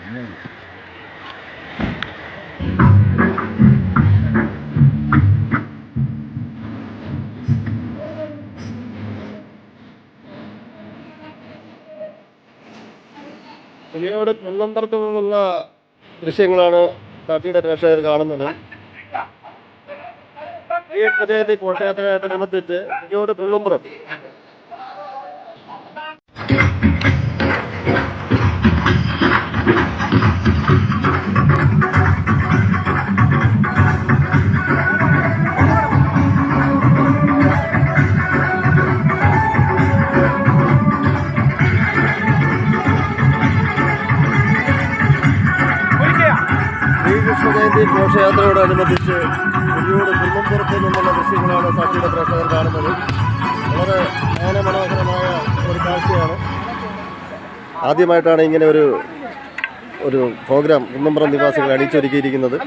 പുലിയോട് കുന്നമ്പുറത്ത് നിന്നുള്ള ദൃശ്യങ്ങളാണ് കാട്ടിയുടെ പ്രേക്ഷകർ കാണുന്നത്. ഈ പ്രദേശത്ത് ഘോഷയാത്രയോടനുബന്ധിച്ച് പുലിയോട് കുന്നമ്പുറം ശ്രീകൃഷ്ണജയന്തി ഘോഷയാത്രയോടനുബന്ധിച്ച് പുലിയോട് കുന്നമ്പുറത്ത് നിന്നുള്ള ദൃശ്യങ്ങളാണ് സാക്ഷിയുടെ പ്രേക്ഷകർ കാണുന്നത്. വളരെ നയനമനോഹരമായ ഒരു കാഴ്ചയാണ്. ആദ്യമായിട്ടാണ് ഇങ്ങനെ ഒരു പ്രോഗ്രാം കുന്നമ്പുറം നിവാസികൾ അണിയിച്ചൊരുക്കിയിരിക്കുന്നത്.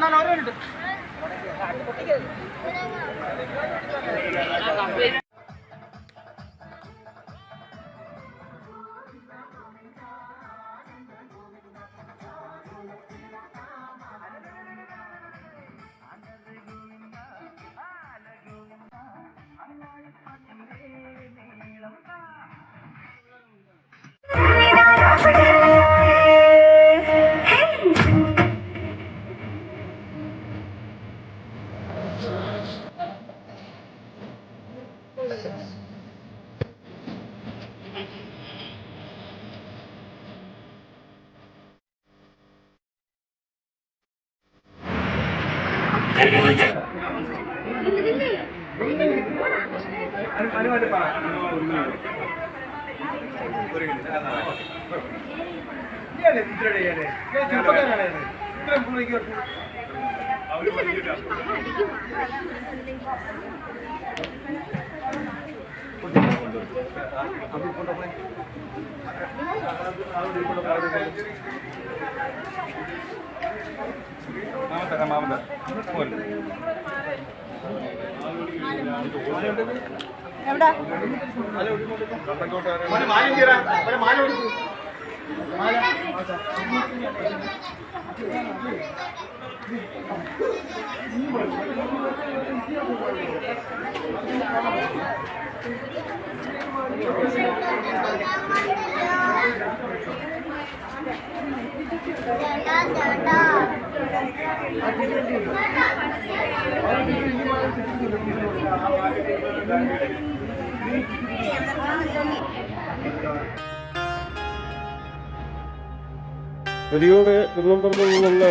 പുലിയോട് കുന്നമ്പുറത്ത് നിന്നുള്ള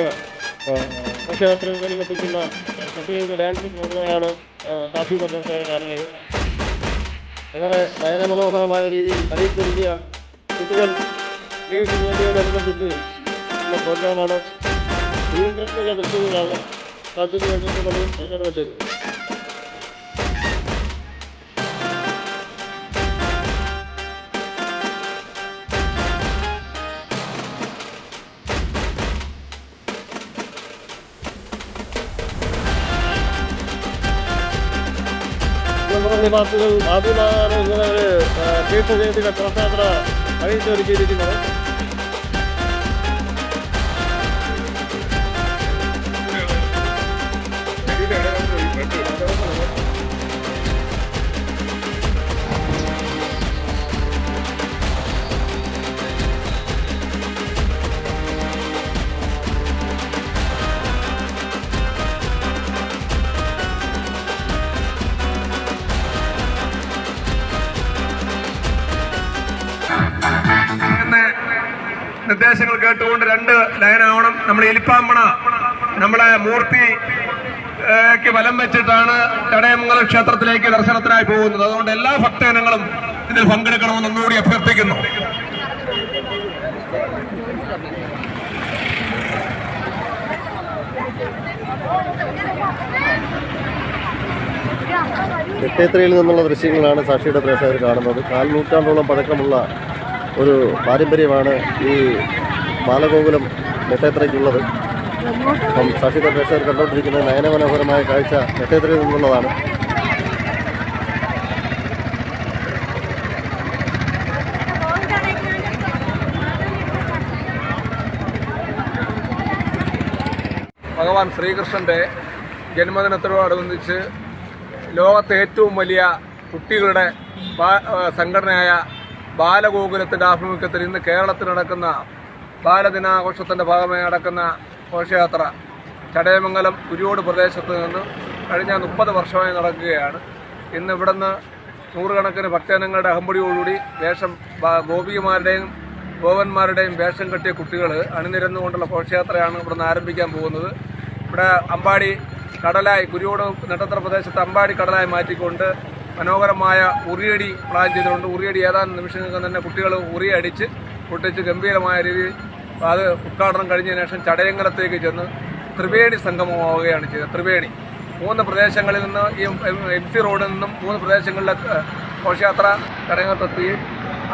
ഘോഷയാത്രകളിൽ എത്തിക്കുന്ന പ്രത്യേക ഡാൻസ് പ്രോഗ്രാമാണ് കാശിയുടെ പ്രേക്ഷകർ കാണുന്നത്. വളരെ നയനമനോഹരമായ രീതിയിൽ അറിയിച്ചൊരുക്കിയ കുട്ടികൾ ശ്രീകൃഷ്ണജയന്തിയോടനുബന്ധിച്ച് ഉള്ള പ്രോഗ്രാമാണ്. ശ്രീകൃഷ്ണ ദൃശ്യങ്ങളാണ് കാട്ടിന് വേണ്ടിയിട്ടുള്ളത് പ്രചരണത്തിൽ. നിവാസികൾ ആദ്യമാണ് ഇങ്ങനെ ഒരു തീർത്ഥജയന്തിയുടെ ഘോഷയാത്ര അറിയിച്ചൊരുക്കിയിരിക്കുന്നത്. നിർദ്ദേശങ്ങൾ കേട്ടുകൊണ്ട് 2 ലൈനാവണം. നമ്മൾ എലിപ്പാമ്പണ നമ്മളെ മൂർത്തിക്ക് വലം വെച്ചിട്ടാണ് ചടയമംഗലം ക്ഷേത്രത്തിലേക്ക് ദർശനത്തിനായി പോകുന്നത്. അതുകൊണ്ട് എല്ലാ ഭക്തജനങ്ങളും ഇതിൽ പങ്കെടുക്കണമെന്ന് ഒന്നുകൂടി അഭ്യർത്ഥിക്കുന്നു. വെട്ടേത്രയിൽ നിന്നുള്ള ദൃശ്യങ്ങളാണ് സാക്ഷിയുടെ പ്രേക്ഷകർ കാണുന്നത്. 4 നൂറ്റാണ്ടോളം പഴക്കമുള്ള ഒരു പാരമ്പര്യമാണ് ഈ ബാലഗോകുലം വെട്ടേത്രയ്ക്കുള്ളത്. അപ്പം സാക്ഷിയുടെ പ്രേക്ഷകർ കണ്ടുകൊണ്ടിരിക്കുന്നത് നയനമനോഹരമായ കാഴ്ച വെട്ടേത്രയിൽ നിന്നുള്ളതാണ്. ഭഗവാൻ ശ്രീകൃഷ്ണൻ്റെ ജന്മദിനത്തോടനുബന്ധിച്ച് ലോകത്തെ ഏറ്റവും വലിയ കുട്ടികളുടെ സംഘടനയായ ബാലഗോകുലത്തിൻ്റെ ആഭിമുഖ്യത്തിൽ ഇന്ന് കേരളത്തിൽ നടക്കുന്ന ബാലദിനാഘോഷത്തിൻ്റെ ഭാഗമായി നടക്കുന്ന ഘോഷയാത്ര ചടയമംഗലം കുരിയോട് പ്രദേശത്ത് നിന്ന് കഴിഞ്ഞ 30 വർഷമായി നടക്കുകയാണ്. ഇന്ന് ഇവിടുന്ന് നൂറുകണക്കിന് ഭക്തജനങ്ങളുടെ അകമ്പടിയോടുകൂടി ഗോപികമാരുടെയും ഗോപന്മാരുടെയും വേഷം കെട്ടിയ കുട്ടികൾ അണിനിരന്നുകൊണ്ടുള്ള ഘോഷയാത്രയാണ് ഇവിടുന്ന് ആരംഭിക്കാൻ പോകുന്നത്. ഇവിടെ അമ്പാടി കടലായി കുരിയോട് നെട്ടത്ര പ്രദേശത്ത് അമ്പാടി കടലായി മാറ്റിക്കൊണ്ട് മനോഹരമായ ഉറിയടി പ്ലാൻ ചെയ്തിട്ടുണ്ട്. ഉറിയടി ഏതാനും നിമിഷങ്ങൾക്ക് തന്നെ കുട്ടികൾ ഉറിയടിച്ച് പൊട്ടിച്ച് ഗംഭീരമായ രീതിയിൽ അത് ഉദ്ഘാടനം കഴിഞ്ഞതിന് ശേഷം ചടയങ്കലത്തേക്ക് ചെന്ന് ത്രിവേണി സംഗമമാവുകയാണ് ചെയ്തത്. ത്രിവേണി 3 പ്രദേശങ്ങളിൽ നിന്ന് ഈ MC റോഡിൽ നിന്നും 3 പ്രദേശങ്ങളിലെ ഘോഷയാത്ര ചടയങ്കലത്തെത്തി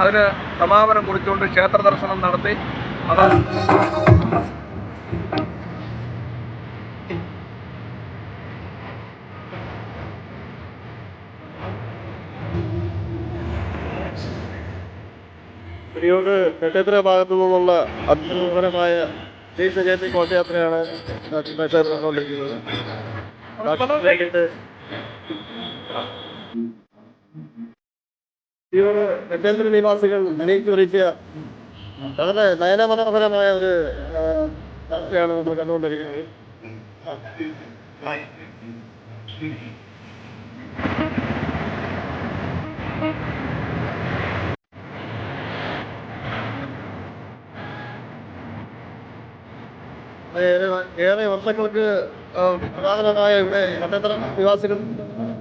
അതിന് സമാപനം കുറിച്ചുകൊണ്ട് ക്ഷേത്ര ദർശനം നടത്തി കുരിയോട് നെട്ടേത്ര ഭാഗത്തു നിന്നുള്ള അതിമനോഹരമായ ജയന്തി ഘോഷയാത്രയാണ് നടന്നുകൊണ്ടിരിക്കുന്നത്. നെട്ടേത്ര നിവാസികൾ അണിയിച്ചൊരുക്കിയ വളരെ നയനമനോഹരമായ ഒരു യാത്രയാണ് നമ്മൾ കണ്ടുകൊണ്ടിരിക്കുന്നത്. ഏറെ വർഷങ്ങൾക്ക് പ്രധാനമായ ഇവിടെ നെട്ടേത്ര നിവാസികൾ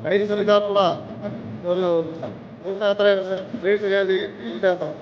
കൈരി നൽകാറുള്ള ഒരു ഘോഷയാത്രയാണ് ശ്രീകൃഷ്ണജയന്തി ഘോഷയാത്ര.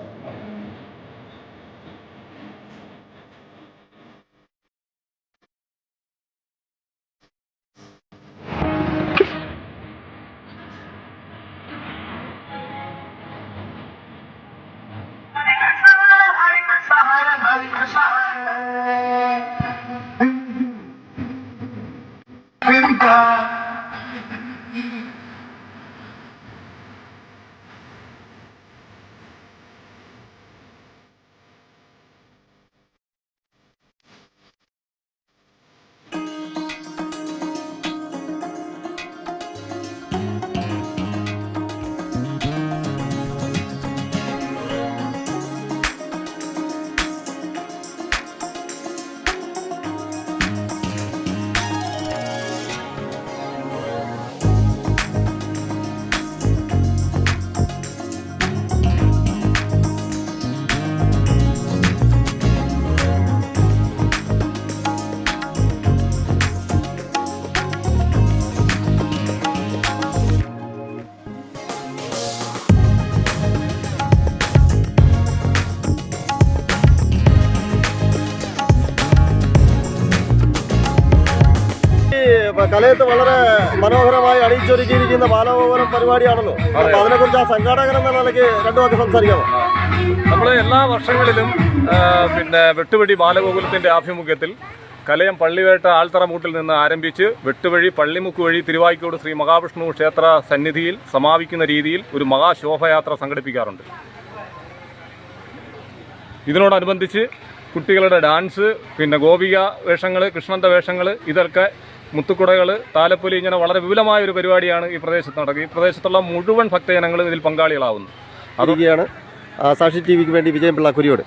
കലയത്ത് വളരെ മനോഹരമായി അണിയിച്ചൊരുക്കിയിരിക്കുന്ന ബാലഗോകുലം പരിപാടിയാണല്ലോ. അപ്പൊ അതിനെക്കുറിച്ച് ആ സംഘാടകൻ എന്ന നിലയ്ക്ക് 2 വാക്ക് സംസാരിക്കാമോ? നമ്മൾ എല്ലാ വർഷങ്ങളിലും വെട്ടുവഴി ബാലഗോകുലത്തിൻ്റെ ആഭിമുഖ്യത്തിൽ കലയം പള്ളിവേട്ട ആൽത്തറ മൂട്ടിൽ നിന്ന് ആരംഭിച്ച് വെട്ടുവഴി പള്ളിമുക്ക് വഴി തിരുവായിക്കോട് ശ്രീ മഹാവിഷ്ണു ക്ഷേത്ര സന്നിധിയിൽ സമാപിക്കുന്ന രീതിയിൽ ഒരു മഹാശോഭയാത്ര സംഘടിപ്പിക്കാറുണ്ട്. ഇതിനോടനുബന്ധിച്ച് കുട്ടികളുടെ ഡാൻസ്, ഗോപിക വേഷങ്ങൾ, കൃഷ്ണന്റെ വേഷങ്ങൾ, ഇതൊക്കെ മുത്തുക്കുടകൾ, താലപ്പൊലി, ഇങ്ങനെ വളരെ വിപുലമായ ഒരു പരിപാടിയാണ് ഈ പ്രദേശത്ത് നടക്കുക. ഈ പ്രദേശത്തുള്ള മുഴുവൻ ഭക്തജനങ്ങളും ഇതിൽ പങ്കാളികളാവുന്നു. അതൊക്കെയാണ് സാക്ഷി TV ക്ക് വേണ്ടി വിജയൻ പിള്ള കുരിയോട്.